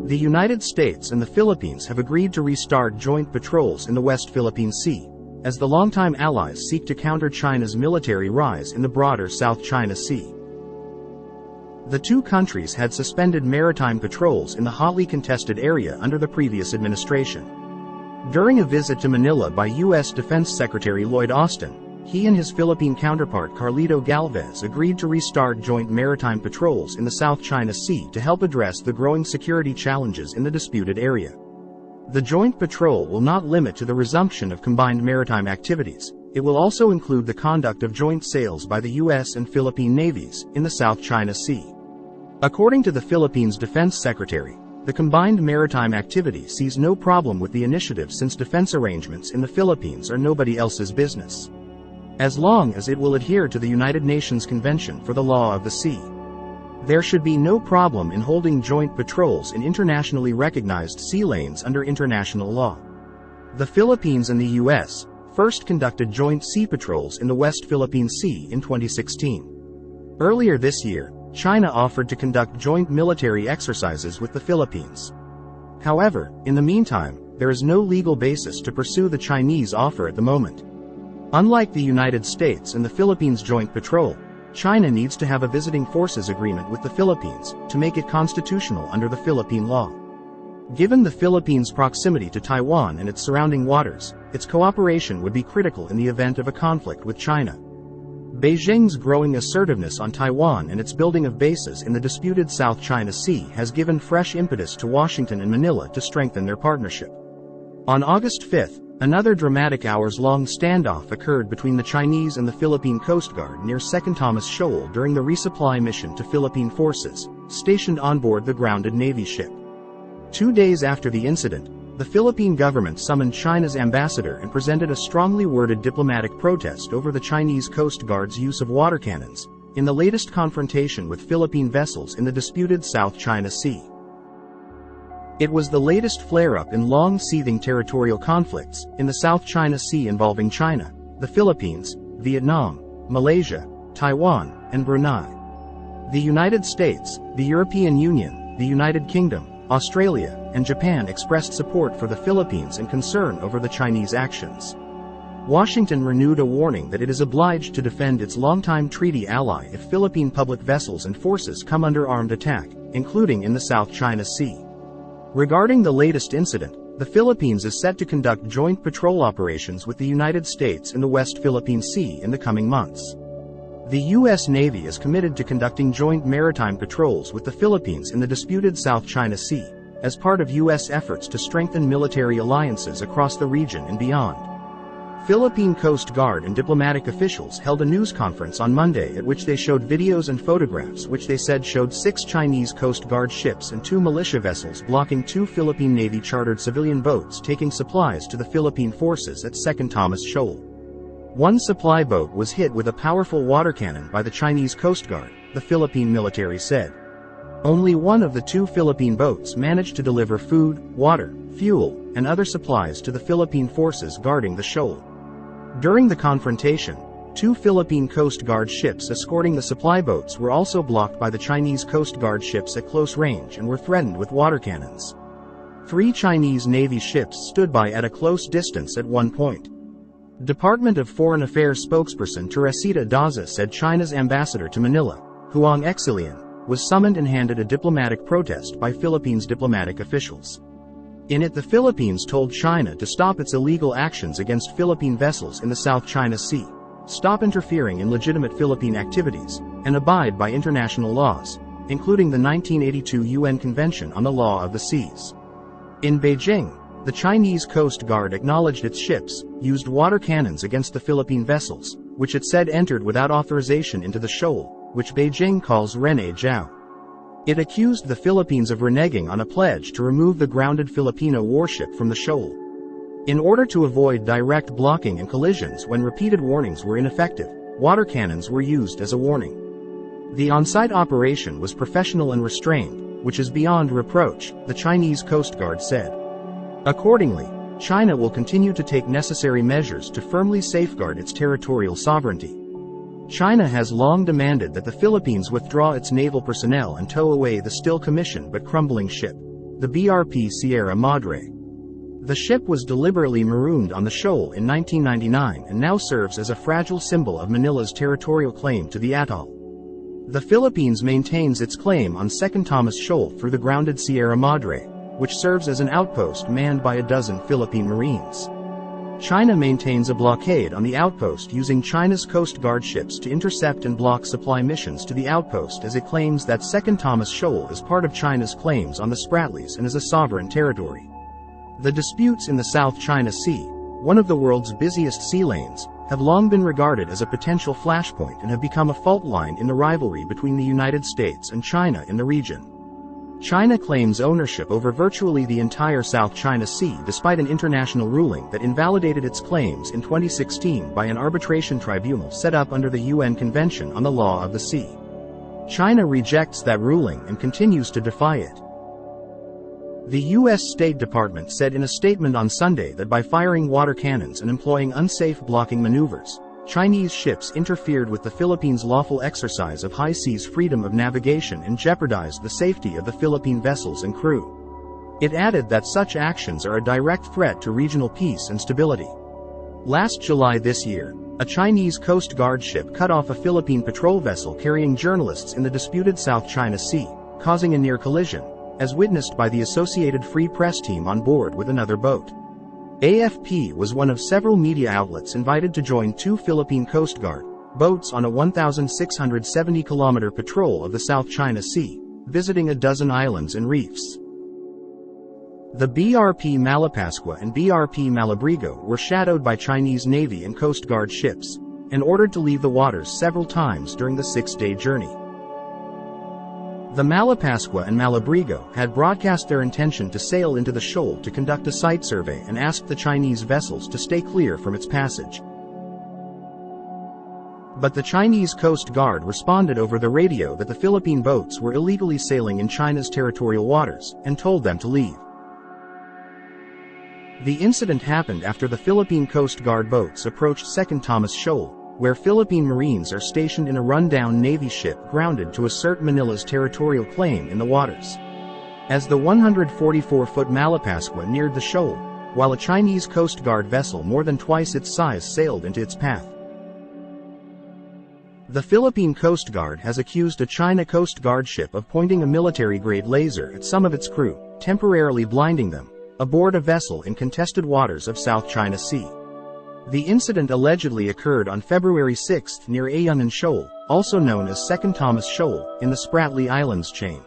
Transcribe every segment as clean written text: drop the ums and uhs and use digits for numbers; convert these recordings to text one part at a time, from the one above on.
The United States and the Philippines have agreed to restart joint patrols in the West Philippine Sea, as the longtime allies seek to counter China's military rise in the broader South China Sea. The two countries had suspended maritime patrols in the hotly contested area under the previous administration. During a visit to Manila by U.S. Defense Secretary Lloyd, he and his Philippine counterpart Carlito Galvez agreed to restart joint maritime patrols in the South China Sea to help address the growing security challenges in the disputed area. The joint patrol will not limit to the resumption of combined maritime activities. It will also include the conduct of joint sails by the US and Philippine navies in the South China Sea. According to the Philippines Defense Secretary, the combined maritime activity sees no problem with the initiative since defense arrangements in the Philippines are nobody else's business, as long as it will adhere to the United Nations Convention for the Law of the Sea. There should be no problem in holding joint patrols in internationally recognized sea lanes under international law. The Philippines and the U.S. first conducted joint sea patrols in the West Philippine Sea in 2016. Earlier this year, China offered to conduct joint military exercises with the Philippines. However, in the meantime, there is no legal basis to pursue the Chinese offer at the moment. Unlike the United States and the Philippines joint patrol, China needs to have a visiting forces agreement with the Philippines to make it constitutional under the Philippine law. Given the Philippines' proximity to Taiwan and its surrounding waters, its cooperation would be critical in the event of a conflict with China. Beijing's growing assertiveness on Taiwan and its building of bases in the disputed South China Sea has given fresh impetus to Washington and Manila to strengthen their partnership. On August 5, another dramatic hours-long standoff occurred between the Chinese and the Philippine Coast Guard near Second Thomas Shoal during the resupply mission to Philippine forces, stationed on board the grounded Navy ship. 2 days after the incident, the Philippine government summoned China's ambassador and presented a strongly worded diplomatic protest over the Chinese Coast Guard's use of water cannons in the latest confrontation with Philippine vessels in the disputed South China Sea. It was the latest flare-up in long-seething territorial conflicts in the South China Sea involving China, the Philippines, Vietnam, Malaysia, Taiwan, and Brunei. The United States, the European Union, the United Kingdom, Australia, and Japan expressed support for the Philippines and concern over the Chinese actions. Washington renewed a warning that it is obliged to defend its longtime treaty ally if Philippine public vessels and forces come under armed attack, including in the South China Sea. Regarding the latest incident, the Philippines is set to conduct joint patrol operations with the United States in the West Philippine Sea in the coming months. The U.S. Navy is committed to conducting joint maritime patrols with the Philippines in the disputed South China Sea, as part of U.S. efforts to strengthen military alliances across the region and beyond. Philippine Coast Guard and diplomatic officials held a news conference on Monday at which they showed videos and photographs which they said showed 6 Chinese Coast Guard ships and 2 militia vessels blocking 2 Philippine Navy-chartered civilian boats taking supplies to the Philippine forces at Second Thomas Shoal. One supply boat was hit with a powerful water cannon by the Chinese Coast Guard, the Philippine military said. Only one of the 2 Philippine boats managed to deliver food, water, fuel, and other supplies to the Philippine forces guarding the shoal. During the confrontation, 2 Philippine Coast Guard ships escorting the supply boats were also blocked by the Chinese Coast Guard ships at close range and were threatened with water cannons. 3 Chinese Navy ships stood by at a close distance at one point. Department of Foreign Affairs spokesperson Teresita Daza said China's ambassador to Manila, Huang Exilian, was summoned and handed a diplomatic protest by Philippines diplomatic officials. In it, the Philippines told China to stop its illegal actions against Philippine vessels in the South China Sea, stop interfering in legitimate Philippine activities, and abide by international laws, including the 1982 UN Convention on the Law of the Seas. In Beijing, the Chinese Coast Guard acknowledged its ships used water cannons against the Philippine vessels, which it said entered without authorization into the shoal, which Beijing calls Rene Jiao. It accused the Philippines of reneging on a pledge to remove the grounded Filipino warship from the shoal. In order to avoid direct blocking and collisions when repeated warnings were ineffective, water cannons were used as a warning. The on-site operation was professional and restrained, which is beyond reproach, the Chinese Coast Guard said. Accordingly, China will continue to take necessary measures to firmly safeguard its territorial sovereignty. China has long demanded that the Philippines withdraw its naval personnel and tow away the still commissioned but crumbling ship. the BRP Sierra Madre. The ship was deliberately marooned on the shoal in 1999 and now serves as a fragile symbol of Manila's territorial claim to the atoll. The Philippines maintains its claim on Second Thomas Shoal through the grounded Sierra Madre, which serves as an outpost manned by a dozen Philippine Marines. China maintains a blockade on the outpost using China's Coast Guard ships to intercept and block supply missions to the outpost as it claims that Second Thomas Shoal is part of China's claims on the Spratlys and is a sovereign territory. The disputes in the South China Sea, one of the world's busiest sea lanes, have long been regarded as a potential flashpoint and have become a fault line in the rivalry between the United States and China in the region. China claims ownership over virtually the entire South China Sea despite an international ruling that invalidated its claims in 2016 by an arbitration tribunal set up under the UN Convention on the Law of the Sea. China rejects that ruling and continues to defy it. The U.S. State Department said in a statement on Sunday that by firing water cannons and employing unsafe blocking maneuvers, Chinese ships interfered with the Philippines' lawful exercise of high seas freedom of navigation and jeopardized the safety of the Philippine vessels and crew. It added that such actions are a direct threat to regional peace and stability. Last July this year, a Chinese Coast Guard ship cut off a Philippine patrol vessel carrying journalists in the disputed South China Sea, causing a near collision, as witnessed by the Associated Free Press team on board with another boat. AFP was one of several media outlets invited to join two Philippine Coast Guard boats on a 1,670-kilometer patrol of the South China Sea, visiting a dozen islands and reefs. The BRP Malapascua and BRP Malabrigo were shadowed by Chinese Navy and Coast Guard ships, and ordered to leave the waters several times during the 6-day journey. The Malapascua and Malabrigo had broadcast their intention to sail into the shoal to conduct a site survey and asked the Chinese vessels to stay clear from its passage. But the Chinese Coast Guard responded over the radio that the Philippine boats were illegally sailing in China's territorial waters, and told them to leave. The incident happened after the Philippine Coast Guard boats approached Second Thomas Shoal, where Philippine Marines are stationed in a rundown Navy ship grounded to assert Manila's territorial claim in the waters. As the 144-foot Malapascua neared the shoal, while a Chinese Coast Guard vessel more than twice its size sailed into its path. The Philippine Coast Guard has accused a China Coast Guard ship of pointing a military-grade laser at some of its crew, temporarily blinding them, aboard a vessel in contested waters of South China Sea. The incident allegedly occurred on February 6 near Ayungin Shoal, also known as Second Thomas Shoal, in the Spratly Islands chain.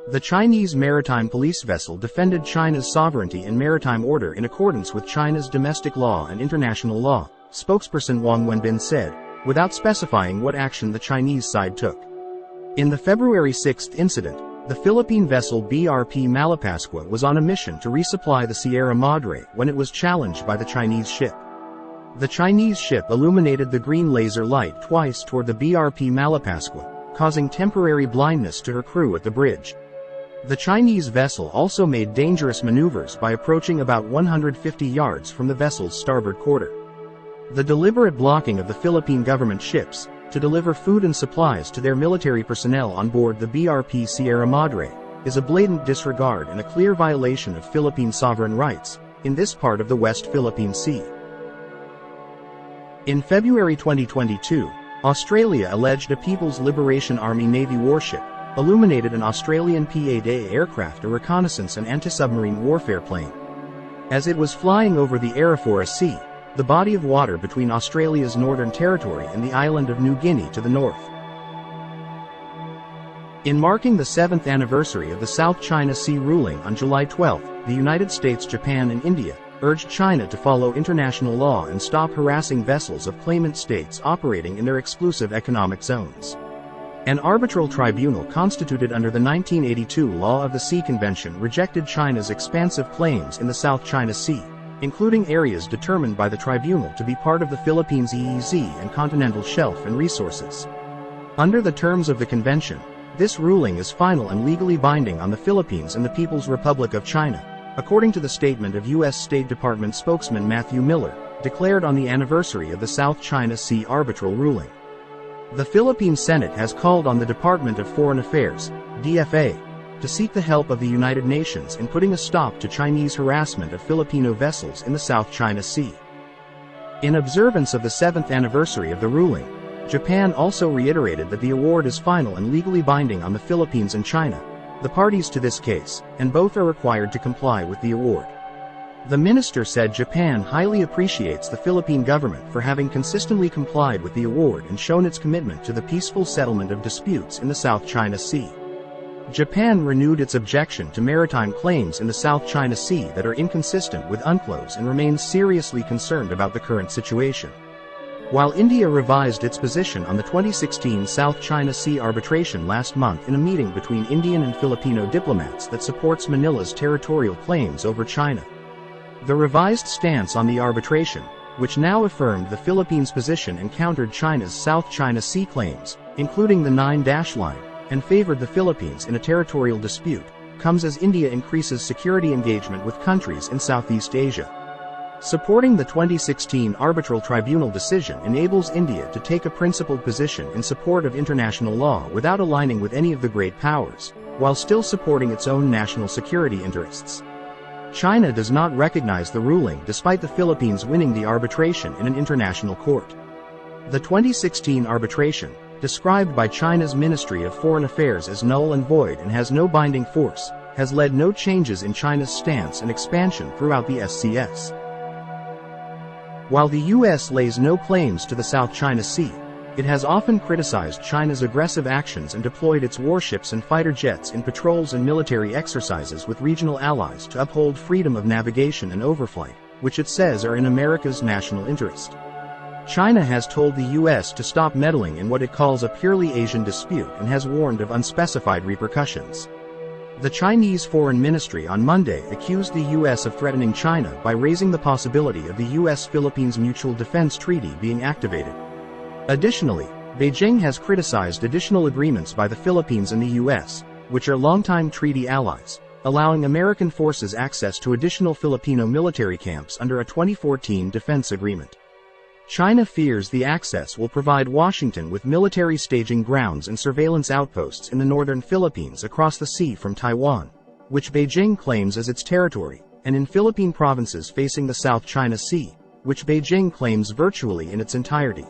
The Chinese maritime police vessel defended China's sovereignty and maritime order in accordance with China's domestic law and international law, spokesperson Wang Wenbin said, without specifying what action the Chinese side took. In the February 6 incident, the Philippine vessel BRP Malapascua was on a mission to resupply the Sierra Madre when it was challenged by the Chinese ship. The Chinese ship illuminated the green laser light twice toward the BRP Malapascua, causing temporary blindness to her crew at the bridge. The Chinese vessel also made dangerous maneuvers by approaching about 150 yards from the vessel's starboard quarter. The deliberate blocking of the Philippine government ships to deliver food and supplies to their military personnel on board the BRP Sierra Madre is a blatant disregard and a clear violation of Philippine sovereign rights in this part of the West Philippine Sea. In February 2022, Australia alleged a People's Liberation Army Navy warship illuminated an Australian P-8A aircraft, a reconnaissance and anti-submarine warfare plane. As it was flying over the Arafura Sea, the body of water between Australia's Northern Territory and the island of New Guinea to the north. In marking the 7th anniversary of the South China Sea ruling on July 12, the United States, Japan and India urged China to follow international law and stop harassing vessels of claimant states operating in their exclusive economic zones. An arbitral tribunal constituted under the 1982 Law of the Sea Convention rejected China's expansive claims in the South China Sea, including areas determined by the tribunal to be part of the Philippines' EEZ and continental shelf and resources. Under the terms of the convention, this ruling is final and legally binding on the Philippines and the People's Republic of China, according to the statement of U.S. State Department spokesman Matthew Miller, declared on the anniversary of the South China Sea arbitral ruling. The Philippine Senate has called on the Department of Foreign Affairs, DFA, to seek the help of the United Nations in putting a stop to Chinese harassment of Filipino vessels in the South China Sea. In observance of the 7th anniversary of the ruling, Japan also reiterated that the award is final and legally binding on the Philippines and China, the parties to this case, and both are required to comply with the award. The minister said Japan highly appreciates the Philippine government for having consistently complied with the award and shown its commitment to the peaceful settlement of disputes in the South China Sea. Japan renewed its objection to maritime claims in the South China Sea that are inconsistent with UNCLOS and remains seriously concerned about the current situation. While India revised its position on the 2016 South China Sea arbitration last month in a meeting between Indian and Filipino diplomats that supports Manila's territorial claims over China. The revised stance on the arbitration, which now affirmed the Philippines' position and countered China's South China Sea claims, including the 9-line, and favored the Philippines in a territorial dispute, comes as India increases security engagement with countries in Southeast Asia. Supporting the 2016 arbitral tribunal decision enables India to take a principled position in support of international law without aligning with any of the great powers, while still supporting its own national security interests. China does not recognize the ruling despite the Philippines winning the arbitration in an international court. The 2016 arbitration, described by China's Ministry of Foreign Affairs as null and void and has no binding force, has led no changes in China's stance and expansion throughout the SCS. While the U.S. lays no claims to the South China Sea, it has often criticized China's aggressive actions and deployed its warships and fighter jets in patrols and military exercises with regional allies to uphold freedom of navigation and overflight, which it says are in America's national interest. China has told the U.S. to stop meddling in what it calls a purely Asian dispute and has warned of unspecified repercussions. The Chinese Foreign Ministry on Monday accused the U.S. of threatening China by raising the possibility of the U.S.-Philippines Mutual Defense Treaty being activated. Additionally, Beijing has criticized additional agreements by the Philippines and the U.S., which are longtime treaty allies, allowing American forces access to additional Filipino military camps under a 2014 defense agreement. China fears the access will provide Washington with military staging grounds and surveillance outposts in the northern Philippines across the sea from Taiwan, which Beijing claims as its territory, and in Philippine provinces facing the South China Sea, which Beijing claims virtually in its entirety.